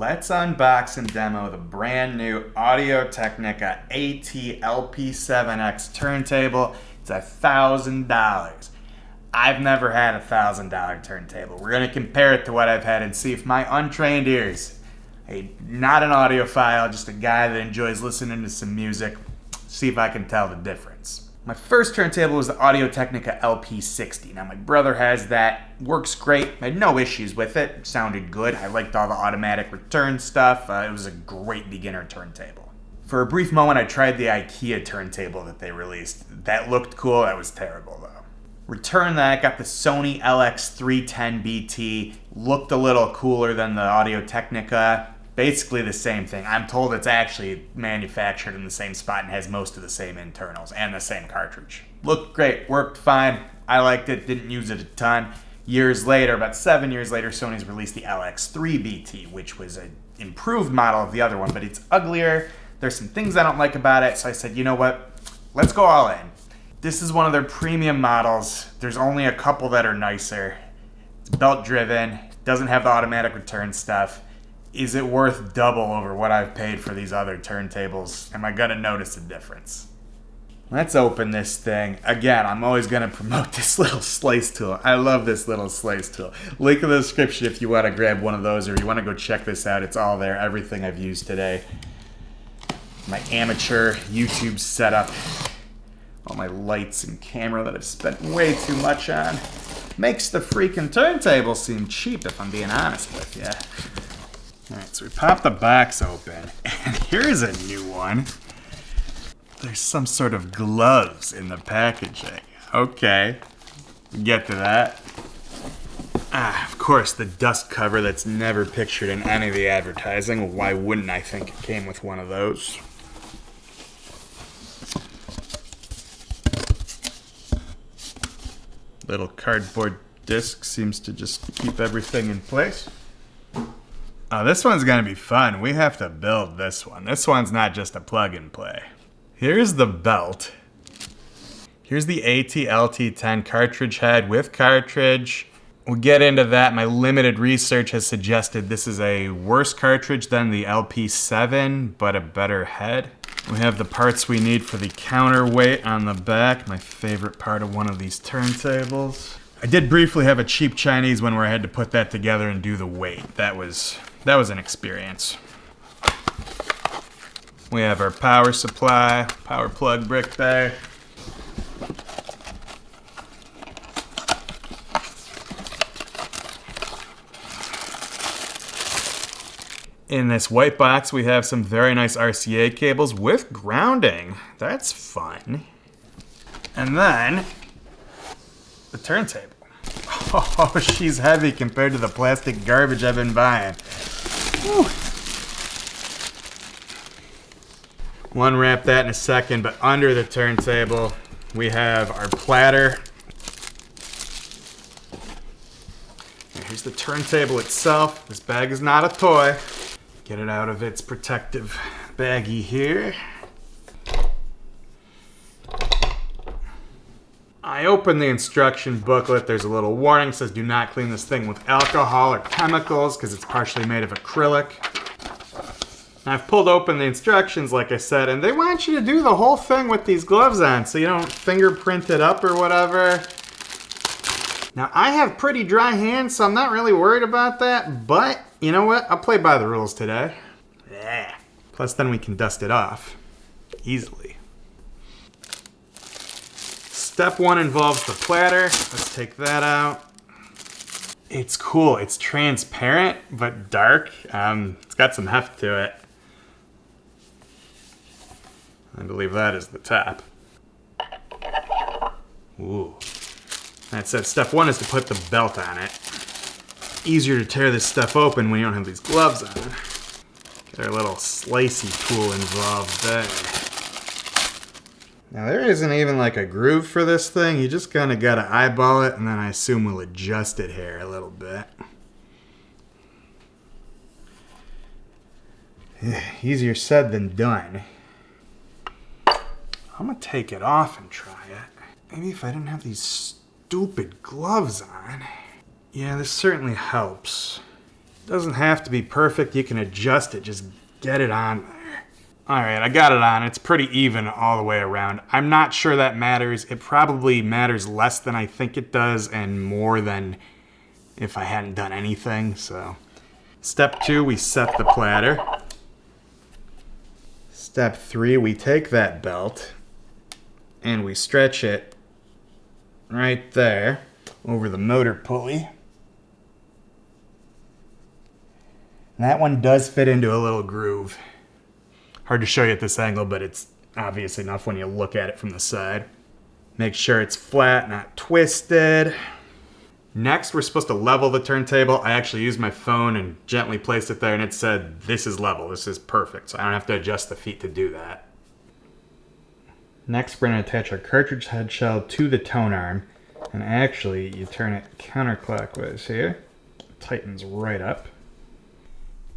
Let's unbox and demo the brand new Audio-Technica AT-LP7X turntable. It's $1,000. I've never had a $1,000 turntable. We're going to compare it to what I've had and see if my untrained ears, not an audiophile, just a guy that enjoys listening to some music, see if I can tell the difference. My first turntable was the Audio-Technica LP60. Now my brother has that, works great, I had no issues with it, sounded good, I liked all the automatic return stuff, it was a great beginner turntable. For a brief moment I tried the IKEA turntable that they released. That looked cool, that was terrible though. Returned that, got the Sony LX310BT, looked a little cooler than the Audio-Technica. Basically the same thing. I'm told it's actually manufactured in the same spot and has most of the same internals and the same cartridge. Looked great, worked fine. I liked it, didn't use it a ton. Years later, about 7 years later, Sony's released the LX3BT, which was an improved model of the other one, but it's uglier. There's some things I don't like about it, so I said, you know what? Let's go all in. This is one of their premium models. There's only a couple that are nicer. It's belt driven, doesn't have the automatic return stuff. Is it worth double over what I've paid for these other turntables? Am I gonna notice a difference? Let's open this thing. Again, I'm always gonna promote this little slice tool. I love this little slice tool. Link in the description if you wanna grab one of those or you wanna go check this out. It's all there, everything I've used today. My amateur YouTube setup. All my lights and camera that I've spent way too much on. Makes the freaking turntable seem cheap if I'm being honest with you. Alright, so we pop the box open, and here's a new one. There's some sort of gloves in the packaging. Okay, we'll get to that. Of course, the dust cover that's never pictured in any of the advertising. Why wouldn't I think it came with one of those? Little cardboard disc seems to just keep everything in place. Oh, this one's gonna be fun. We have to build this one. This one's not just a plug and play. Here's the belt. Here's the AT-LT10 cartridge head with cartridge. We'll get into that. My limited research has suggested this is a worse cartridge than the LP7, but a better head. We have the parts we need for the counterweight on the back, my favorite part of one of these turntables. I did briefly have a cheap Chinese one where I had to put that together and do the weight. That was an experience. We have our power supply, power plug brick there. In this white box, we have some very nice RCA cables with grounding. That's fun. And then, the turntable. Oh, she's heavy compared to the plastic garbage I've been buying. Whew. We'll unwrap that in a second, but under the turntable, we have our platter. And here's the turntable itself. This bag is not a toy. Get it out of its protective baggie here. I opened the instruction booklet. There's a little warning that says do not clean this thing with alcohol or chemicals because it's partially made of acrylic. Now, I've pulled open the instructions, like I said, and they want you to do the whole thing with these gloves on so you don't fingerprint it up or whatever. Now, I have pretty dry hands, so I'm not really worried about that, but you know what? I'll play by the rules today. Yeah. Plus, then we can dust it off easily. Step one involves the platter. Let's take that out. It's cool. It's transparent, but dark. It's got some heft to it. I believe that is the top. Ooh. That said, step one is to put the belt on it. Easier to tear this stuff open when you don't have these gloves on. Get our little slicey tool involved there. Now there isn't even like a groove for this thing. You just kind of gotta eyeball it and then I assume we'll adjust it here a little bit. Easier said than done. I'm gonna take it off and try it. Maybe if I didn't have these stupid gloves on. Yeah, this certainly helps. Doesn't have to be perfect. You can adjust it. Just get it on there. All right, I got it on. It's pretty even all the way around. I'm not sure that matters. It probably matters less than I think it does and more than if I hadn't done anything. So, step 2, we set the platter. Step 3, we take that belt and we stretch it right there over the motor pulley. And that one does fit into a little groove. Hard to show you at this angle, but it's obvious enough when you look at it from the side. Make sure it's flat, not twisted. Next, we're supposed to level the turntable. I actually used my phone and gently placed it there, and it said, this is level, this is perfect. So I don't have to adjust the feet to do that. Next, we're going to attach our cartridge head shell to the tone arm. And actually, you turn it counterclockwise here. It tightens right up.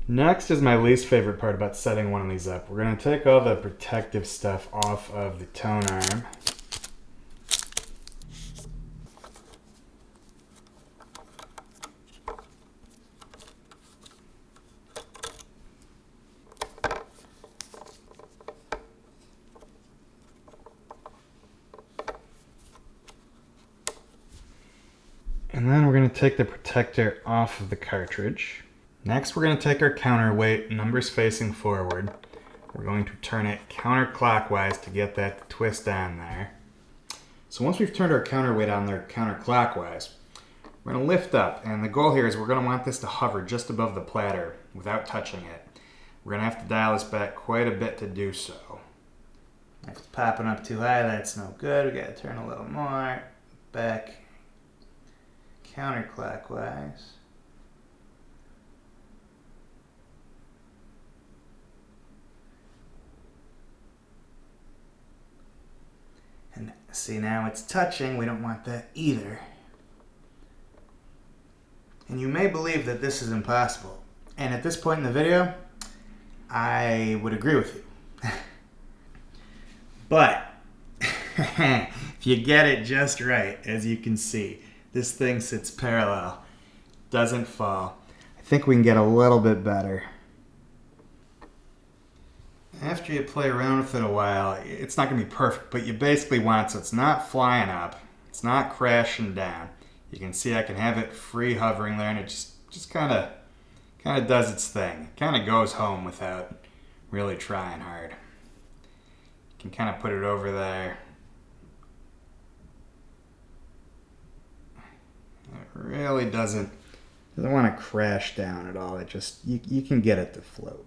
Next is my least favorite part about setting one of these up. We're going to take all the protective stuff off of the tone arm. And then we're going to take the protector off of the cartridge. Next, we're going to take our counterweight, numbers facing forward. We're going to turn it counterclockwise to get that to twist on there. So once we've turned our counterweight on there counterclockwise, we're going to lift up. And the goal here is we're going to want this to hover just above the platter without touching it. We're going to have to dial this back quite a bit to do so. If it's popping up too high, that's no good. We got to turn a little more. Back counterclockwise. And see, now it's touching. We don't want that either. And you may believe that this is impossible. And at this point in the video, I would agree with you. But if you get it just right, as you can see, this thing sits parallel, doesn't fall. I think we can get a little bit better. After you play around with it a while, it's not going to be perfect, but you basically want it so it's not flying up, it's not crashing down. You can see I can have it free hovering there, and it just kind of does its thing. It kind of goes home without really trying hard. You can kind of put it over there. It really doesn't want to crash down at all. It just, you can get it to float.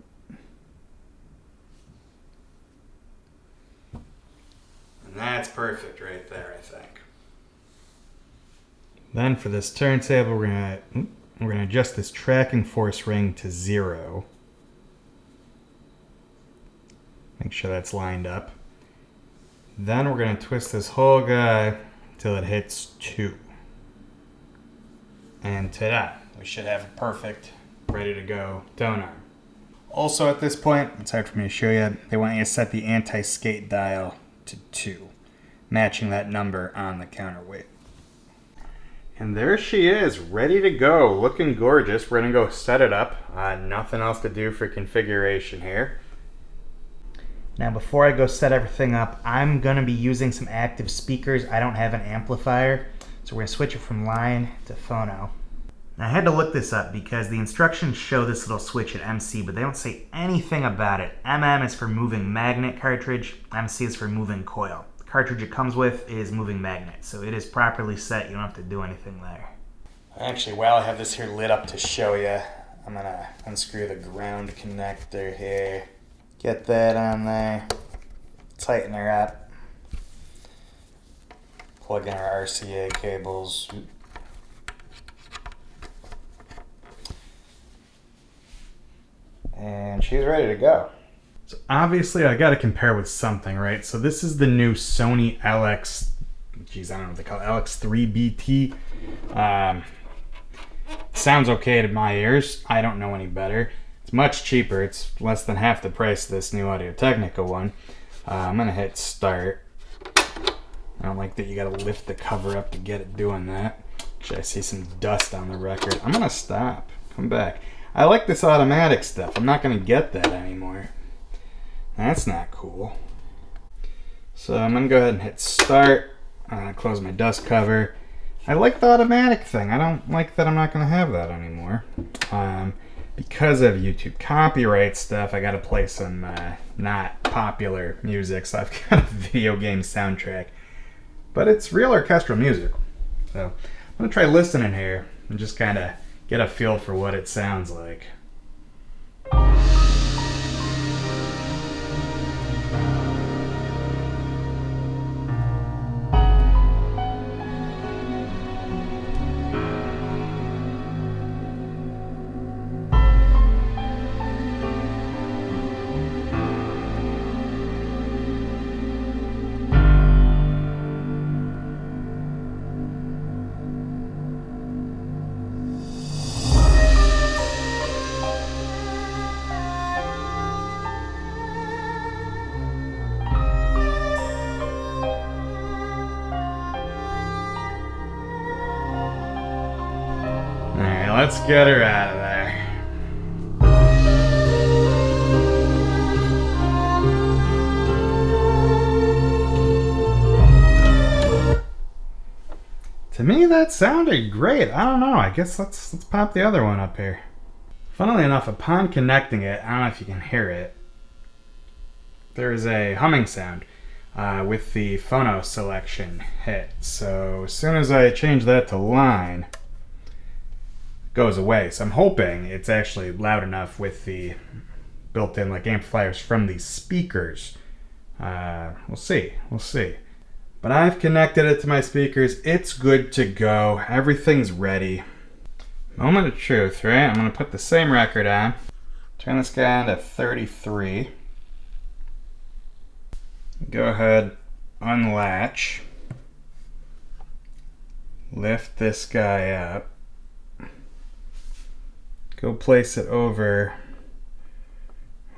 And that's perfect right there, I think. Then for this turntable, we're gonna adjust this tracking force ring to 0. Make sure that's lined up. Then we're gonna twist this whole guy till it hits 2. And ta-da, we should have a perfect, ready to go tone arm. Also at this point, it's hard for me to show you, they want you to set the anti-skate dial to 2, matching that number on the counterweight. And there she is, ready to go, looking gorgeous. We're gonna go set it up. Nothing else to do for configuration here. Now before I go set everything up, I'm gonna be using some active speakers. I don't have an amplifier, so we're gonna switch it from line to phono. Now I had to look this up because the instructions show this little switch at MC, but they don't say anything about it. MM is for moving magnet cartridge, MC is for moving coil. The cartridge it comes with is moving magnet, so it is properly set. You don't have to do anything there. Actually, while I have this here lit up to show you, I'm gonna unscrew the ground connector here. Get that on there, tighten her up, plug in our RCA cables. And she's ready to go. So obviously I gotta compare with something, right? So this is the new Sony LX, geez, I don't know what they call it, LX3 BT. Sounds okay to my ears. I don't know any better. It's much cheaper. It's less than half the price of this new Audio-Technica one. I'm gonna hit start. I don't like that you gotta lift the cover up to get it doing that. Actually, I see some dust on the record. I'm gonna stop, come back. I like this automatic stuff. I'm not going to get that anymore. That's not cool. So I'm going to go ahead and hit start. Close my dust cover. I like the automatic thing. I don't like that I'm not going to have that anymore. Because of YouTube copyright stuff, I got to play some not popular music. So I've got a video game soundtrack. But it's real orchestral music. So I'm going to try listening here and just kind of get a feel for what it sounds like. Alright, let's get her out of there. To me, that sounded great. I don't know. I guess let's pop the other one up here. Funnily enough, upon connecting it, I don't know if you can hear it, there is a humming sound with the phono selection hit. So as soon as I change that to line, goes away. So I'm hoping it's actually loud enough with the built-in like amplifiers from these speakers. We'll see. But I've connected it to my speakers. It's good to go. Everything's ready. Moment of truth, right? I'm gonna put the same record on. Turn this guy on to 33. Go ahead, unlatch. Lift this guy up. Go place it over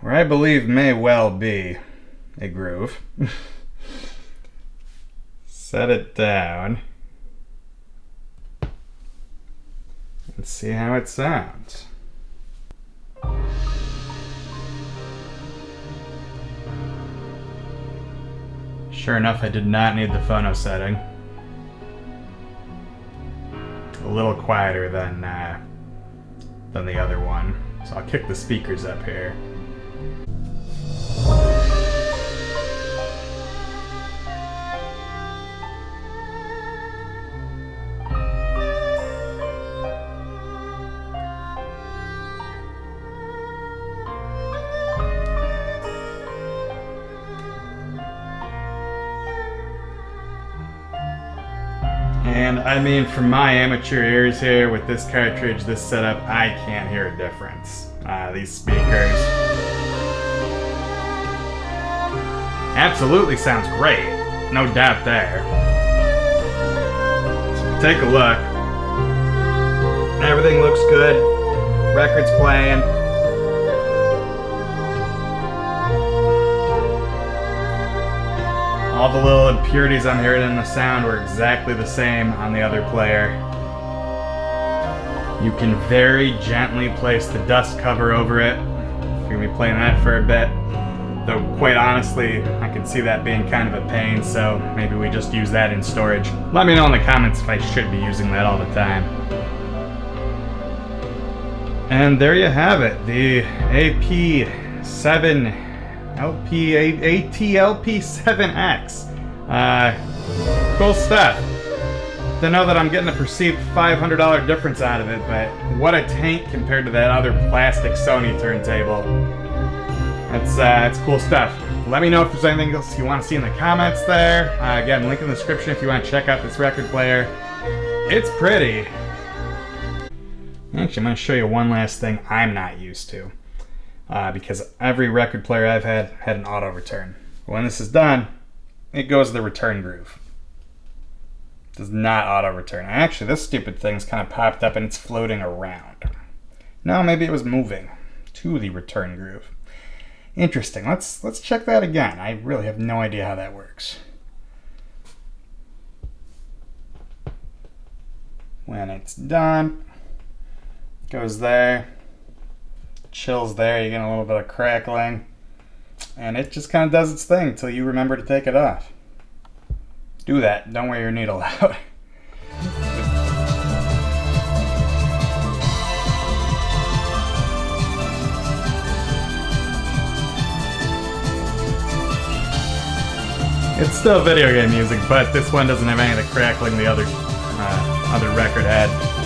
where I believe may well be a groove. Set it down. And see how it sounds. Sure enough, I did not need the phono setting. A little quieter than the other one. So I'll kick the speakers up here. And I mean, from my amateur ears here with this cartridge, this setup, I can't hear a difference. These speakers absolutely sounds great, no doubt there. So take a look. Everything looks good. Record's playing. All the little impurities I'm hearing in the sound were exactly the same on the other player. You can very gently place the dust cover over it. You're gonna be playing that for a bit. Though quite honestly, I can see that being kind of a pain, so maybe we just use that in storage. Let me know in the comments if I should be using that all the time. And there you have it, the AT-LP7X. Cool stuff. To know that I'm getting a perceived $500 difference out of it, but what a tank compared to that other plastic Sony turntable. That's cool stuff. Let me know if there's anything else you want to see in the comments there. Again, link in the description if you want to check out this record player. It's pretty. Actually, I'm going to show you one last thing I'm not used to. Because every record player I've had an auto return. When this is done, it goes to the return groove. It does not auto return. Actually, this stupid thing's kind of popped up and it's floating around. No, maybe it was moving to the return groove. Interesting. Let's check that again. I really have no idea how that works. When it's done, it goes there. chills there, you get a little bit of crackling, and it just kind of does its thing until you remember to take it off. Do that. Don't wear your needle out. It's still video game music, but this one doesn't have any of the crackling the other record had.